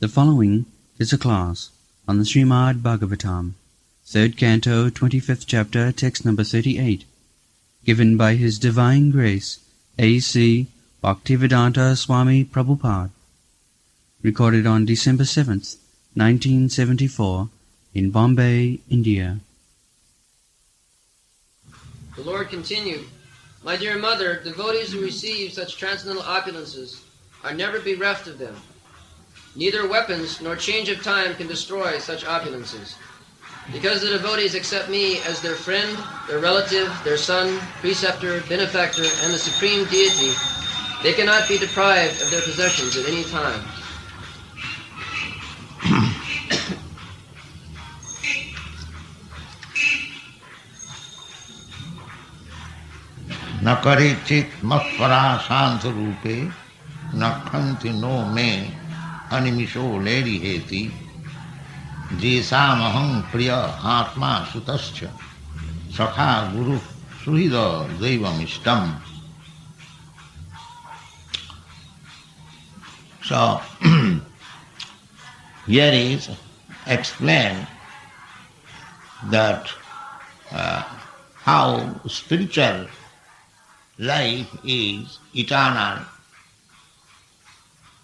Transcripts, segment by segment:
The following is a class on the SRIMAD BHAGVATAM, 3rd Canto, 25th Chapter, Text number 38, given by His Divine Grace, A.C. Bhaktivedanta Swami Prabhupad, recorded on December 7th, 1974, in Bombay, India. The Lord continued, "My dear mother, devotees who receive such transcendental opulences are never bereft of them. Neither weapons nor change of time can destroy such opulences. Because the devotees accept me as their friend, their relative, their son, preceptor, benefactor, and the supreme deity, they cannot be deprived of their possessions at any time." न करेचित मत्परा शांत रूपे नखंति no में अनिमिषो लेरी हेति जेसामहं प्रिय आत्मा सुतश्च सखा गुरु सुहृद दैवमिष्टम. So here is explained that how spiritual life is eternal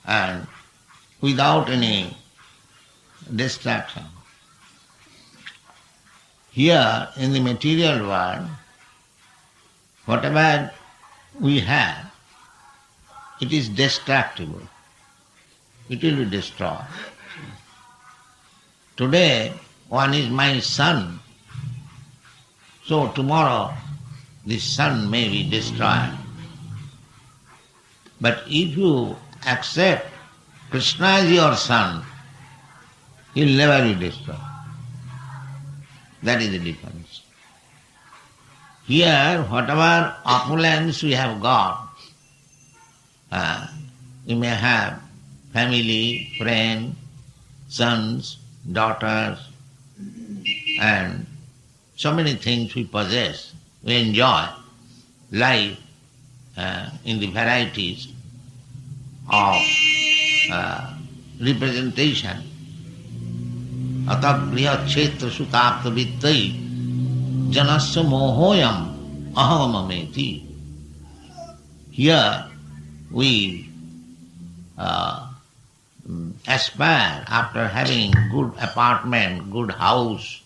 and without any distraction. Here in the material world, whatever we have, it is destructible. It will be destroyed. Today, one is my son, so tomorrow the sun may be destroyed. But if you accept Krishna as your son, he will never be destroyed. That is the difference. Here, whatever opulence we have got, we may have family, friends, sons, daughters, and so many things we possess. We enjoy life in the varieties of representation. Atak griha kshetra sutapta vittai janasya mohoyam ahamameti. Here we aspire after having good apartment, good house,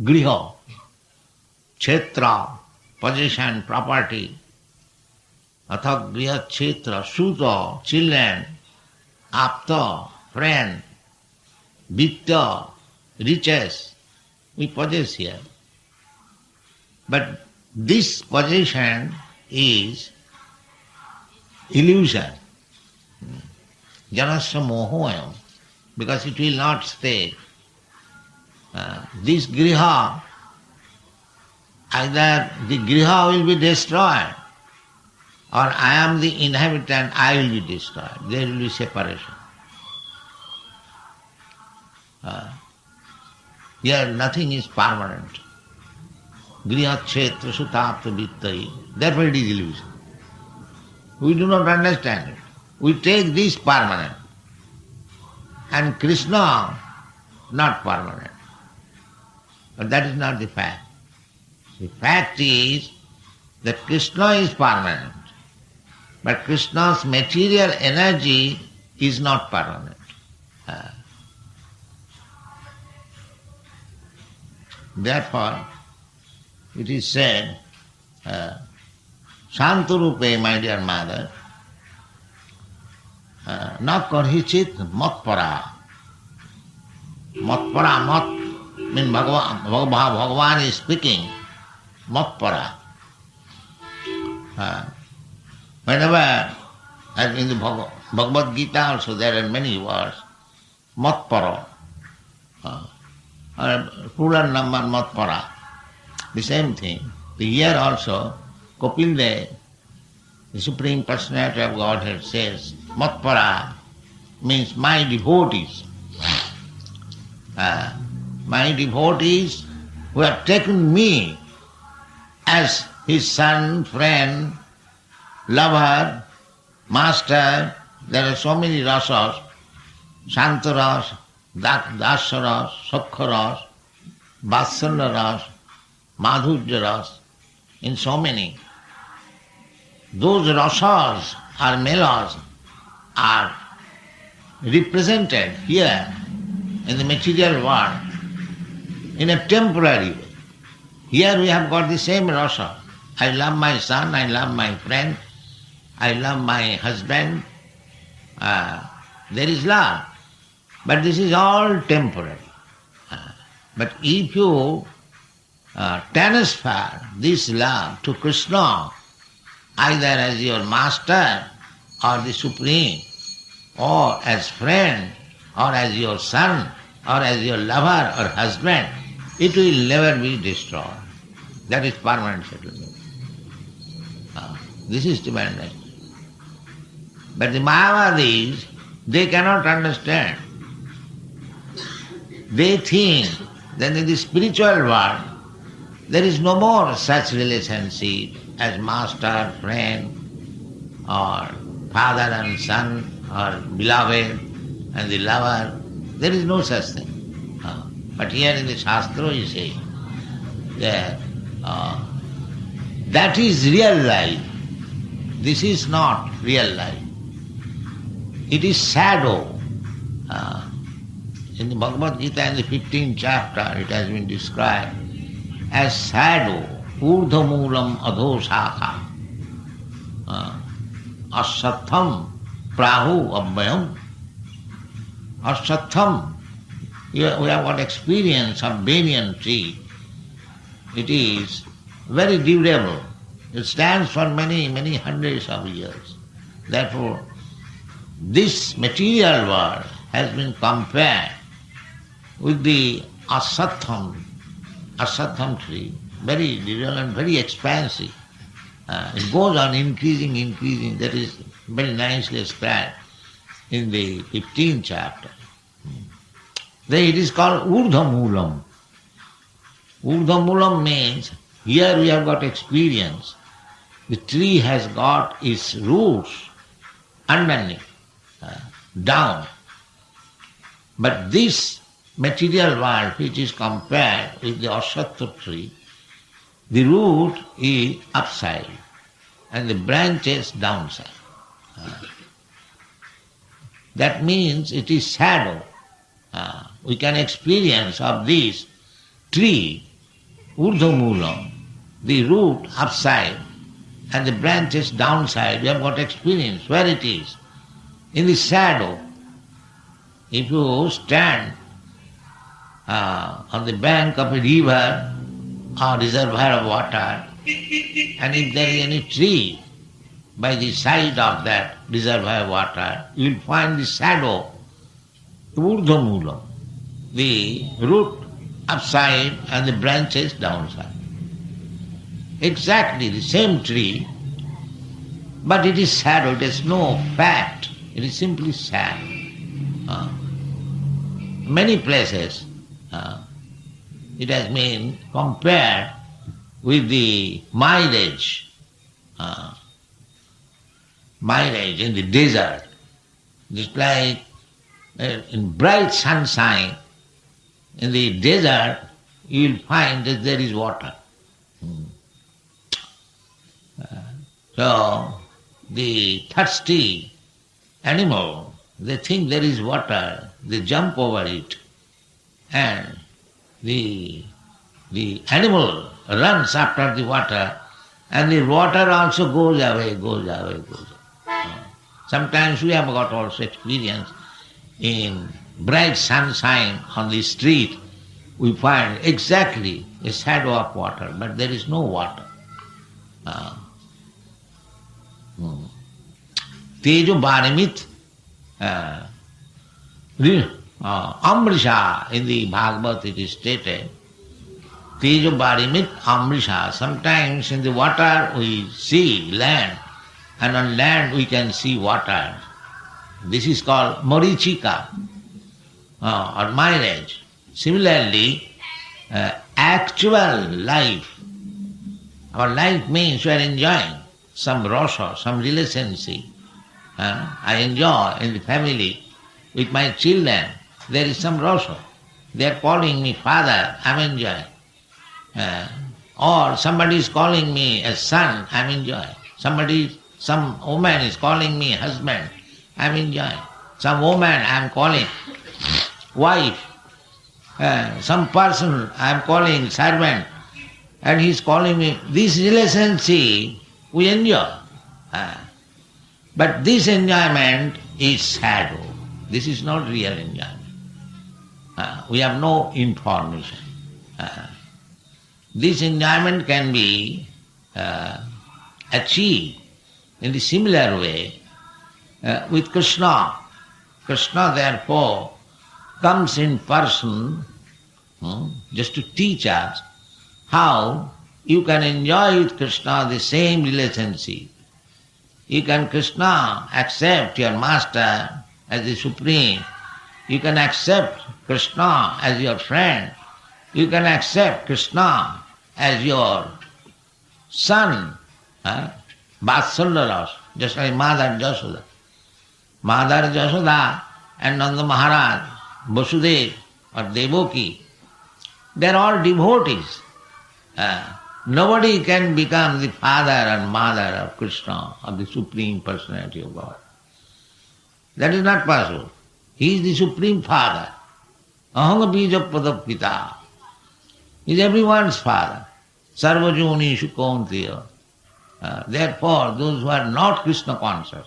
griha, kshetra, possession, property, athak griha kshetra, suta, children, apta, friend, vitta, riches, we possess here. But this possession is illusion. Janasya mohoyam, because it will not stay. This griha, either the griha will be destroyed, or I am the inhabitant, I will be destroyed. There will be separation. Here nothing is permanent. Griha kshetra sutapta vittai. Therefore it is illusion. We do not understand it. We take this permanent. And Krishna not permanent. But that is not the fact. The fact is that Krishna is permanent. But Krishna's material energy is not permanent. Therefore, it is said, Shantarupe, my dear mother, na karhichit matpara. Matpara, mat means Bhagavan is speaking, matpara. Whenever, as in the Bhagavad Gita also, there are many words, matpara, plural number matpara, the same thing. Here also, Kapildev, the Supreme Personality of Godhead, says, matpara means my devotees. My devotees who have taken me as his son, friend, lover, master, there are so many rasas. Shantaras, Dasaras, Sakharas, Vatsalyaras, Madhuryaras, in so many. Those rasas or melas are represented here in the material world in a temporary way. Here we have got the same rasa. I love my son, I love my friend, I love my husband. There is love. But this is all temporary. But if you transfer this love to Krishna, either as your master or the Supreme, or as friend, or as your son, or as your lover or husband, it will never be destroyed. That is permanent settlement. This is to be understood. But the Mayavadis, they cannot understand. They think that in the spiritual world there is no more such relationship as master, friend, or father and son, or beloved and the lover. There is no such thing. But here in the Shastra you say that that is real life. This is not real life. It is shadow. In the Bhagavad Gita in the 15th chapter it has been described as shadow, urdhamulam adhoshakha, asatham prahu abhyam. Asatham, we have got experience of banyan tree. It is very durable. It stands for many, many hundreds of years. Therefore, this material world has been compared with the asatham tree, very durable and very expansive. It goes on increasing. That is very nicely described in the 15th chapter. Then it is called urdhamulam. Urdhamulam means here we have got experience. The tree has got its roots underneath, down. But this material world which is compared with the asatha tree, the root is upside and the branches downside. That means it is shadow. We can experience of this tree, urdhamulam, the root upside and the branches downside. We have got experience where it is. In the shadow, if you stand on the bank of a river or reservoir of water, and if there is any tree by the side of that reservoir of water, you will find the shadow, urdhamulam, the root upside and the branches downside. Exactly the same tree, but it is shadow, it has no fat, it is simply shadow. Many places it has been compared with the mileage in the desert. Just like in bright sunshine, in the desert you will find that there is water. So the thirsty animal, they think there is water, they jump over it, and the animal runs after the water, and the water also goes away. Sometimes we have got also experience in bright sunshine on the street, we find exactly a shadow of water, but there is no water. Tejo Barimit Amrisha, in the Bhagavad it is stated, Tejo Barimit Amrisha. Sometimes in the water we see land, and on land we can see water. This is called Marichika or mileage. Similarly, actual life. Our life means we are enjoying some rasa, some relationship. I enjoy in the family with my children, there is some rasa. They are calling me father, I'm enjoying. Or somebody is calling me a son, I'm enjoying. Some woman is calling me husband, I'm enjoying. Some woman I'm calling wife. Some person I'm calling servant, and he's calling me. This relationship we enjoy. But this enjoyment is shadow. This is not real enjoyment. We have no information. This enjoyment can be achieved in the similar way with Krishna. Krishna therefore comes in person just to teach us how you can enjoy with Krishna the same relationship. You can Krishna accept your master as the supreme. You can accept Krishna as your friend. You can accept Krishna as your son. Vatsalya, just like Mother Jasoda. Mother Jasoda and Nanda Maharaj, Vasudeva or Devaki, they are all devotees. Nobody can become the father and mother of Krishna, of the Supreme Personality of God. That is not possible. He is the Supreme Father. Ahanga bija padapita. He is everyone's father. Sarvajoni Shukontiya. Therefore, those who are not Krishna conscious,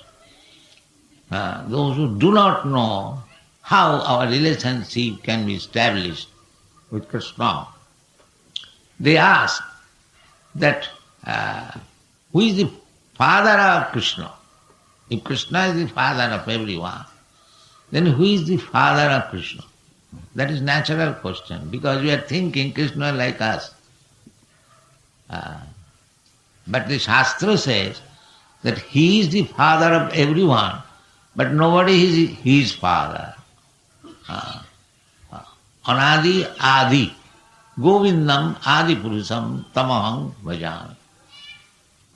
those who do not know how our relationship can be established with Krishna, they ask that who is the father of Krishna? If Krishna is the father of everyone, then who is the father of Krishna? That is natural question, because we are thinking Krishna like us. But the Shastra says that he is the father of everyone, but nobody is his father. Anadi Adi. Govindam Adi Purusam Tamaham Bhajan.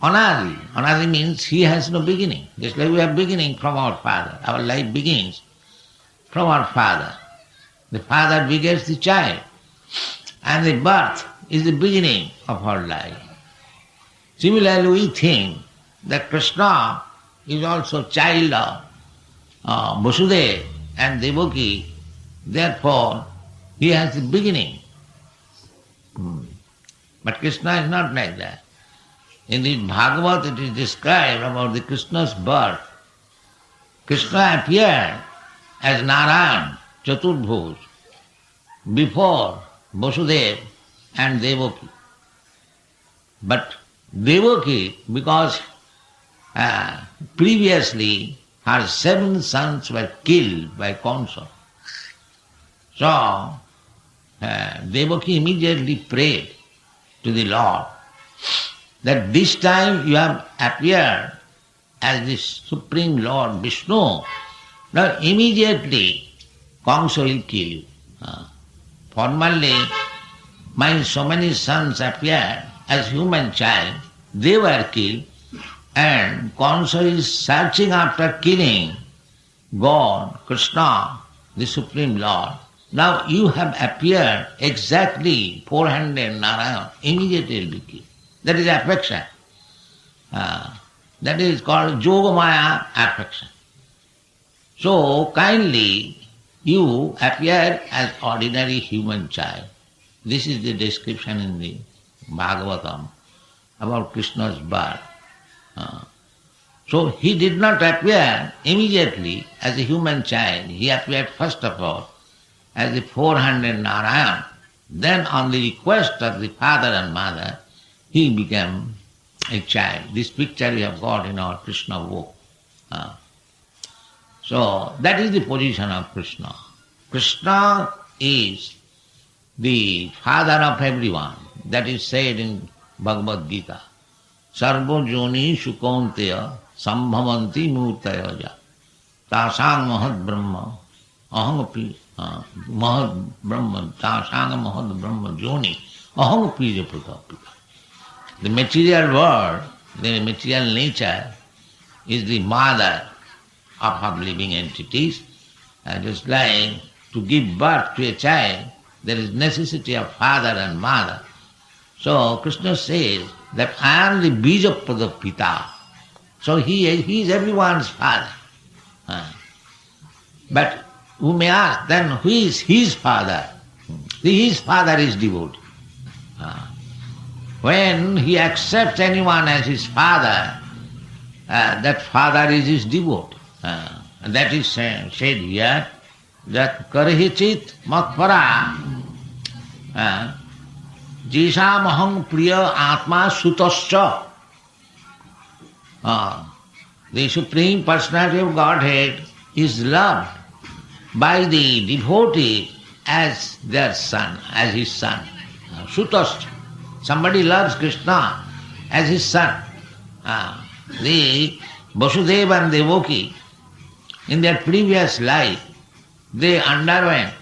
Anadi. Anadi means he has no beginning. Just like we are beginning from our father. Our life begins from our father. The father begets the child. And the birth is the beginning of our life. Similarly, we think that Krishna is also child of Vasudeva and Devaki. Therefore, he has the beginning. But Krishna is not like that. In the Bhagavad it is described about the Krishna's birth. Krishna appeared as Narayan, Chaturbhuj, before Vasudeva and Devaki. But Devaki, because previously her 7 sons were killed by Kansa, so Devaki immediately prayed to the Lord that this time you have appeared as the Supreme Lord Vishnu. Now immediately Kansa will kill you. Formerly, my so many sons appeared as human child, they were killed, and Kansa is searching after killing God, Krishna, the Supreme Lord. Now you have appeared exactly 400 Narayan, immediately will be killed. That is affection. That is called Yogamaya affection. So kindly you appear as ordinary human child. This is the description in the Bhagavatam about Krishna's birth. So he did not appear immediately as a human child. He appeared first of all as the 400 Narayan. Then on the request of the father and mother, he became a child. This picture we have got in our Krishna book. So that is the position of Krishna. Krishna is the father of everyone. That is said in Bhagavad Gita. Sarva joni shukonteya sambhavanti murtaya ja. Tasang mahad brahma ahangapi mahad brahma tasang mahad brahma joni ahangapi japratapika. The material world, the material nature is the mother of living entities, Just like to give birth to a child, there is necessity of father and mother. So Krishna says that I am the Bijapada Pita. So he is everyone's father. But who may ask, then who is his father? His father is devotee. When he accepts anyone as his father, that father is his devotee. And that is said here, that karhichit matpara jishamaham priya atma sutascha. The Supreme Personality of Godhead is loved by the devotee as their son, as his son. Sutascha. Somebody loves Krishna as his son. The Vasudeva and Devaki, in their previous life, they underwent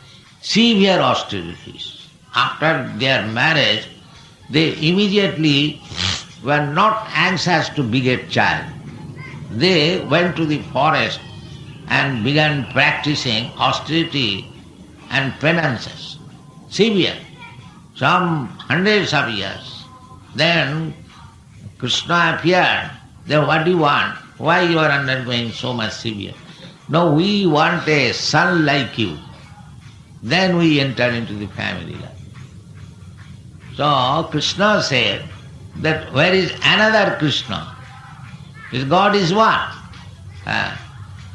severe austerities. After their marriage, they immediately were not anxious to beget child. They went to the forest and began practicing austerity and penances, severe, some hundreds of years. Then Krishna appeared. Then what do you want? Why you are undergoing so much severe? No, we want a son like you. Then we enter into the family life. So Krishna said that where is another Krishna? His God is one.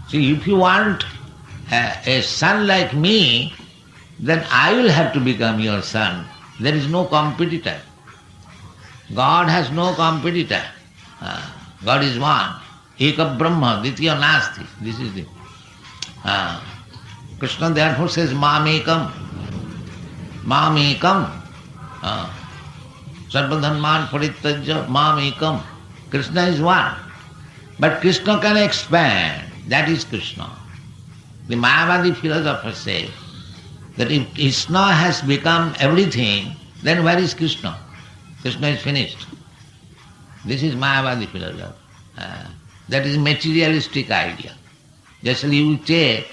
See, if you want a son like me, then I will have to become your son. There is no competitor. God has no competitor. God is one. Eka Brahma, Ditya Nasti. This is the Krishna therefore says Mamekam. Mamekam. Sarvadharman Parityajya Mamekam. Krishna is one. But Krishna can expand. That is Krishna. The Mayavadi philosopher says that if Krishna has become everything, then where is Krishna? Krishna is finished. This is Mayavadi philosophy. That is materialistic idea. Just like you take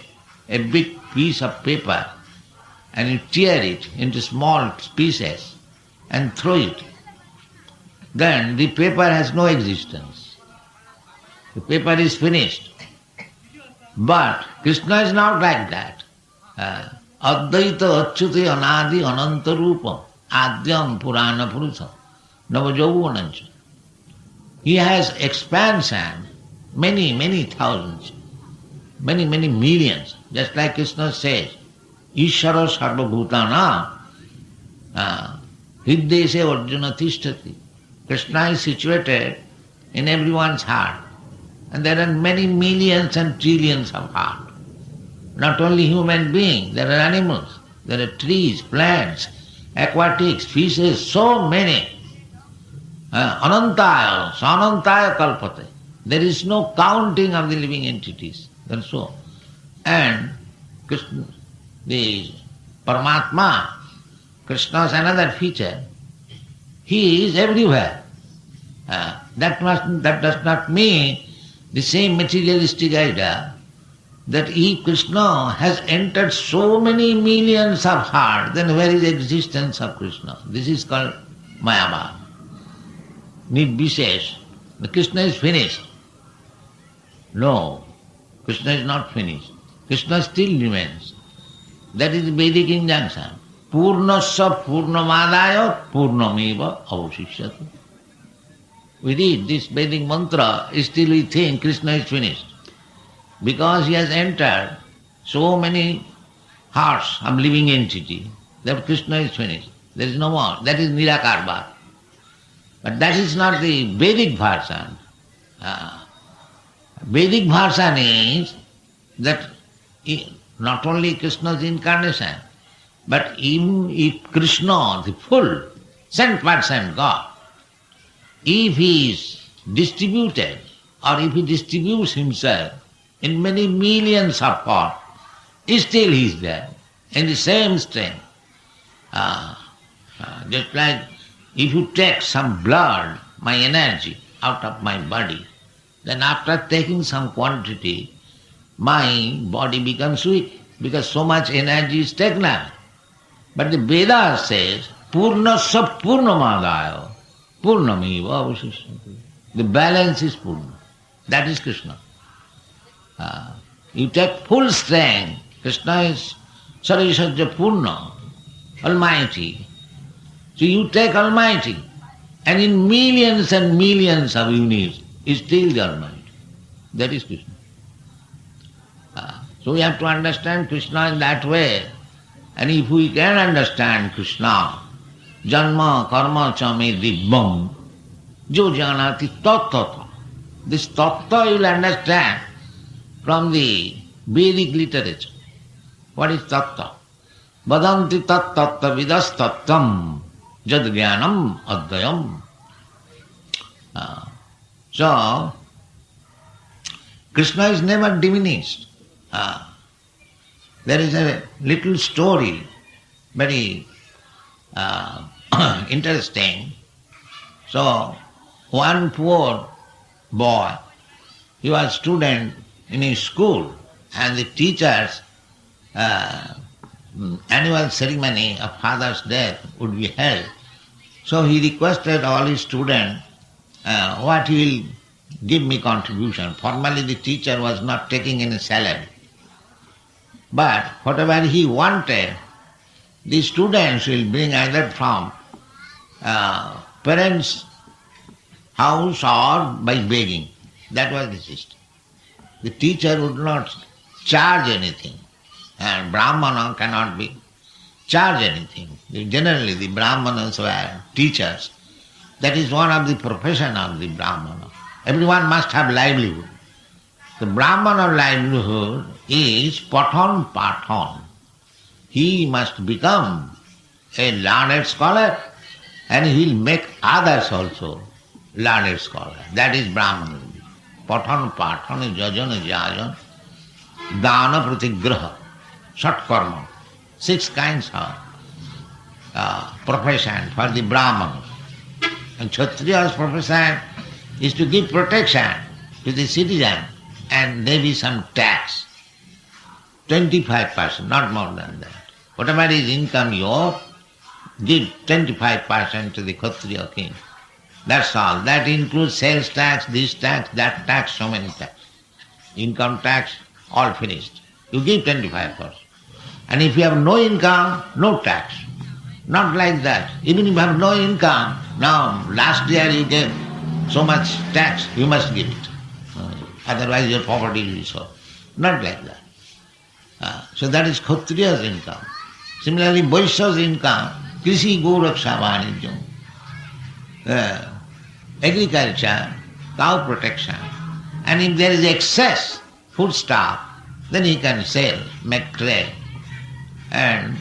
a big piece of paper and you tear it into small pieces and throw it. Then the paper has no existence. The paper is finished. But Krishna is not like that. Advaita achyute anadi ananta rupam adyam purana purusham navajauvanancha. He has expansion, many thousands, many millions. Just like Krishna says, Ishvara sarvabhutana hiddeshe arjuna tishtati. Krishna is situated in everyone's heart. And there are many millions and trillions of hearts. Not only human beings, there are animals, there are trees, plants, aquatics, fishes, so many. Anantaya, sanantaya kalpate. There is no counting of the living entities. That's so. And Krishna, the Paramatma, Krishna's another feature, he is everywhere. That does not mean the same materialistic idea that if Krishna has entered so many millions of hearts, then where is the existence of Krishna? This is called Mayavad. Nirvishesh. The Krishna is finished. No, Krishna is not finished. Krishna still remains. That is the Vedic injunction. Purnasya purnamadaya purnameva avashishyati. We read this Vedic mantra, still we think Krishna is finished. Because he has entered so many hearts of living entity, that Krishna is finished. There is no more. That is Nirakarva. But that is not the Vedic version. Vedic version is that not only Krishna's incarnation, but even if Krishna, the full 100% God, if he is distributed or if he distributes himself in many millions of parts, still he is there in the same strength. Just like if you take some blood, my energy, out of my body, then after taking some quantity, my body becomes weak. because so much energy is taken up. But the Veda says, Purnasya Purnamadaya, Purnamiva Avashishyate. The balance is Purna. That is Krishna. You take full strength. Krishna is Sarvasajya Purna, Almighty. So you take Almighty, and in millions and millions of units is still the Almighty. That is Krishna. So we have to understand Krishna in that way. And if we can understand Krishna, Janma Karma Chame Dibbam, Jo Janati Tattata. This Tattva you will understand from the Vedic literature. What is Tattva? Vadanti tat tattva vidas tattam jad jnanam advayam. So, Krishna is never diminished. There is a little story, very interesting. So, one poor boy, he was a student in his school, and the teacher's annual ceremony of father's death would be held. So he requested all his students, what he will give me contribution. Formally the teacher was not taking any salary. But whatever he wanted, the students will bring either from parents' house or by begging. That was the system. The teacher would not charge anything, and Brahmana cannot be charge anything. Generally the Brahmanas were teachers. That is one of the profession of the Brahmana. Everyone must have livelihood. The Brahmana livelihood is pathan pathan. He must become a learned scholar, and he will make others also learned scholar. That is Brahmana. Pathan pathan, jajana jajan, dana pratigraha, shat karma. 6 kinds of profession for the Brahmana. And Kshatriya's profession is to give protection to the citizen, and there is some tax. 25%, not more than that. Whatever is income you give 25% to the Kshatriya king. That's all. That includes sales tax, this tax, that tax, so many tax. Income tax, all finished. You give 25%. And if you have no income, no tax. Not like that. Even if you have no income, now last year you gave so much tax, you must give it. Otherwise your property will be sold. Not like that. So that is Kshatriya's income. Similarly, Vaishya's income, Krishi Goraksha Vanijam, agriculture, cow protection. And if there is excess foodstuff, then he can sell, make trade. And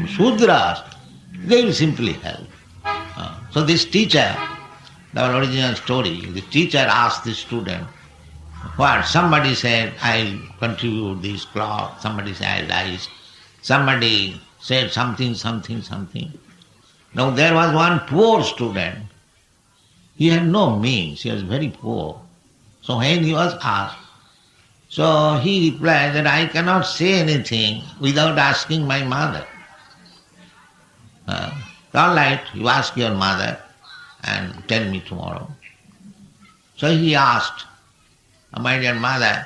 Shudras, they will simply help. So this teacher, the original story, the teacher asked the student, what? Somebody said, I'll contribute this cloth, somebody said rice, somebody said something. Now there was one poor student, he had no means, he was very poor. So when he was asked, so he replied that I cannot say anything without asking my mother. All right, you ask your mother and tell me tomorrow. So he asked, my dear mother,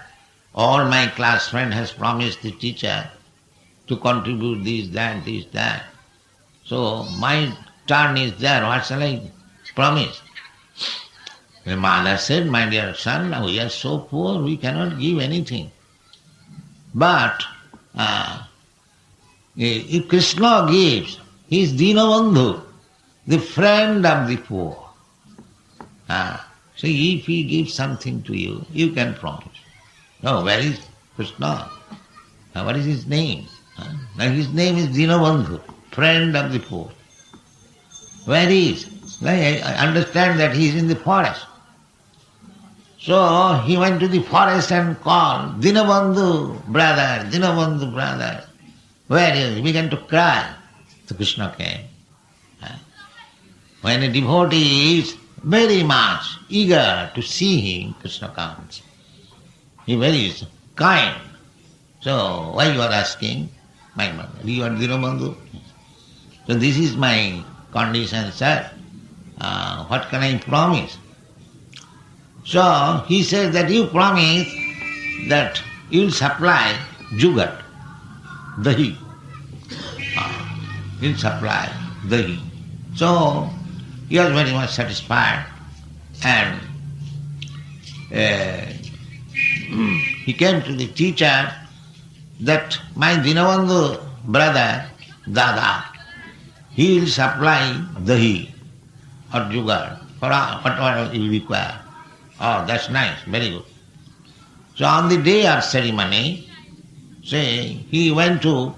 all my class friend has promised the teacher to contribute this, that. So my turn is there, what shall I promise? The mother said, my dear son, we are so poor, we cannot give anything. But if Krishna gives, he is Dinabandhu, the friend of the poor. So if he gives something to you, you can promise. No, where is Krishna? What is his name? Now his name is Dinabandhu, friend of the poor. Where is? I understand that he is in the forest. So he went to the forest and called, Dinabandhu brother. Where is he? He began to cry. So Krishna came. When a devotee is very much eager to see him, Krishna comes. He is very kind. So why you are asking? My mother, you are Dinabandhu? So this is my condition, sir. What can I promise? So he says that you promise that you will supply jugat, dahi. You will supply dahi. So he was very much satisfied, and he came to the teacher that my Dinabandhu brother, Dada, he will supply dahi or jugar for whatever you require. Oh, that's nice, very good. So on the day of ceremony, say, he went to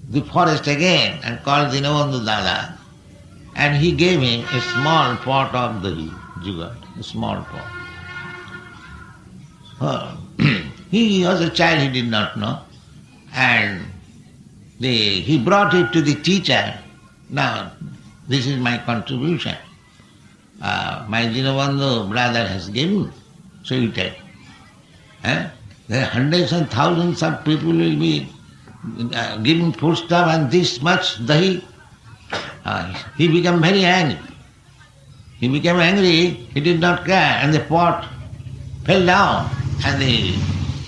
the forest again and called Dinabandhu Dada, and he gave him a small pot of dahi, jugar, a small pot. He was a child, he did not know, and he brought it to the teacher. Now, this is my contribution. My Dinabandhu brother has given, so you take. There are hundreds and thousands of people will be giving foodstuff and this much dahi. He became very angry. He became angry, he did not care, and the pot fell down, and the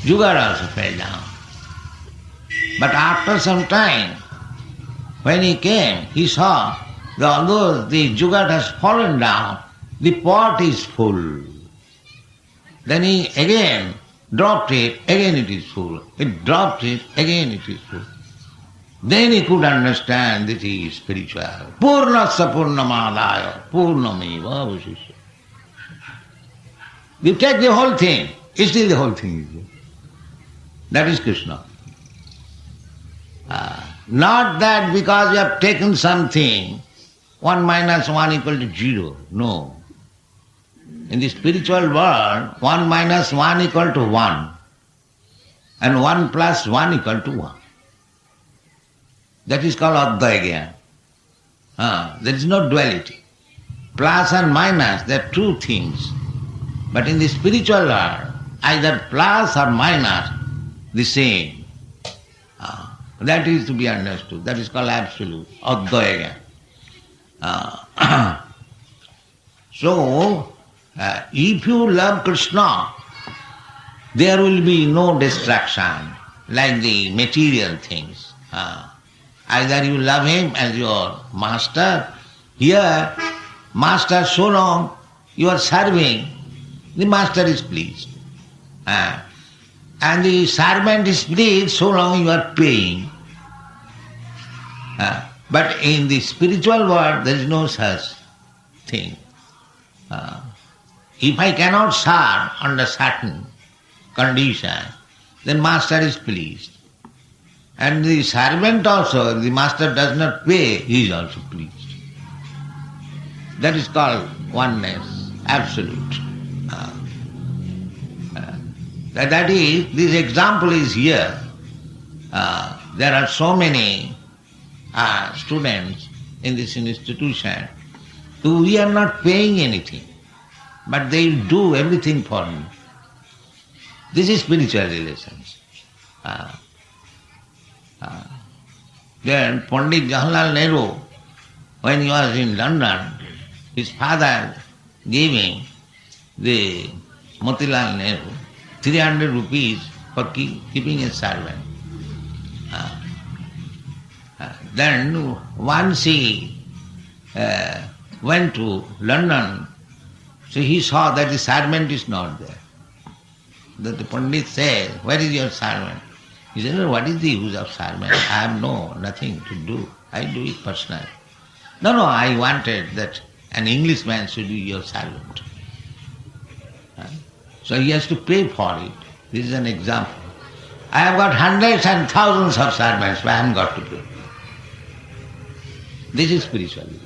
jugar also fell down. But after some time, when he came, he saw that although the jugar has fallen down, the pot is full. Then he again dropped it, again it is full. He dropped it, again it is full. Then he could understand that he is spiritual. Purnasya purnamadaya purnameva avashishya. You take the whole thing, still the whole thing is there. That is Krishna. Not that because you have taken something, 1 minus 1 equal to 0. No. In the spiritual world, 1 minus 1 equal to 1. And 1 plus 1 equal to 1. That is called H.D.G. There is no duality. Plus and minus, they are two things. But in the spiritual world, either plus or minus, the same. That is to be understood. That is called absolute, H.D.G. So, if you love Krishna, there will be no distraction like the material things. Either you love him as your master. Here, master, so long you are serving, the master is pleased. And the servant is pleased so long you are paying. But in the spiritual world there is no such thing. If I cannot serve under certain condition, then master is pleased. And the servant also, if the master does not pay, he is also pleased. That is called oneness, absolute. That is, this example is here. There are so many students in this institution. So we are not paying anything, but they will do everything for me. This is spiritual relations. Then Pandit Jawaharlal Nehru, when he was in London, his father gave him the Motilal Nehru 300 rupees for keeping a servant. Then once he went to London, so he saw that the servant is not there. That the Pandit said, "Where is your servant?" He said, "What is the use of servant? I have nothing to do. I do it personally." No, I wanted that an Englishman should be your servant. So he has to pay for it. This is an example. I have got hundreds and thousands of servants, but I haven't got to pay. This is spiritual relationship.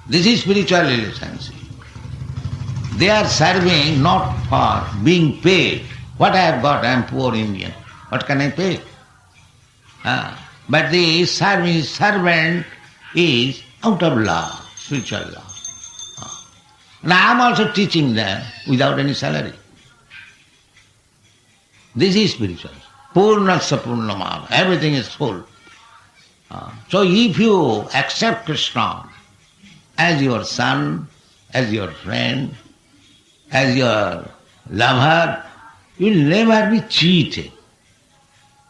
This is spiritual relationship. They are serving not for being paid. What I have got, I am poor Indian. What can I pay? But the servant is out of law, spiritual law. And I am also teaching them without any salary. This is spiritual. Purnasya Purnamam. Everything is full. So if you accept Krishna as your son, as your friend, as your lover, you will never be cheated.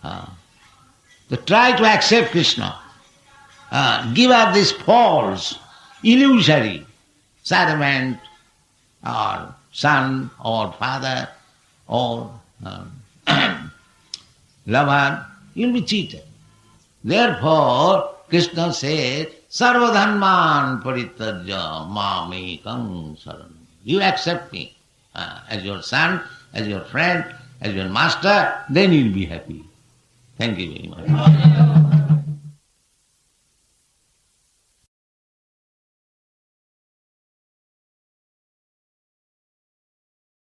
So try to accept Krishna. Give up this false, illusory servant or son or father or lover. You will be cheated. Therefore, Krishna said, Sarvadhanman parityajya mamekam saranam. You accept me as your son, as your friend, as your master, then you will be happy. Thank you very much.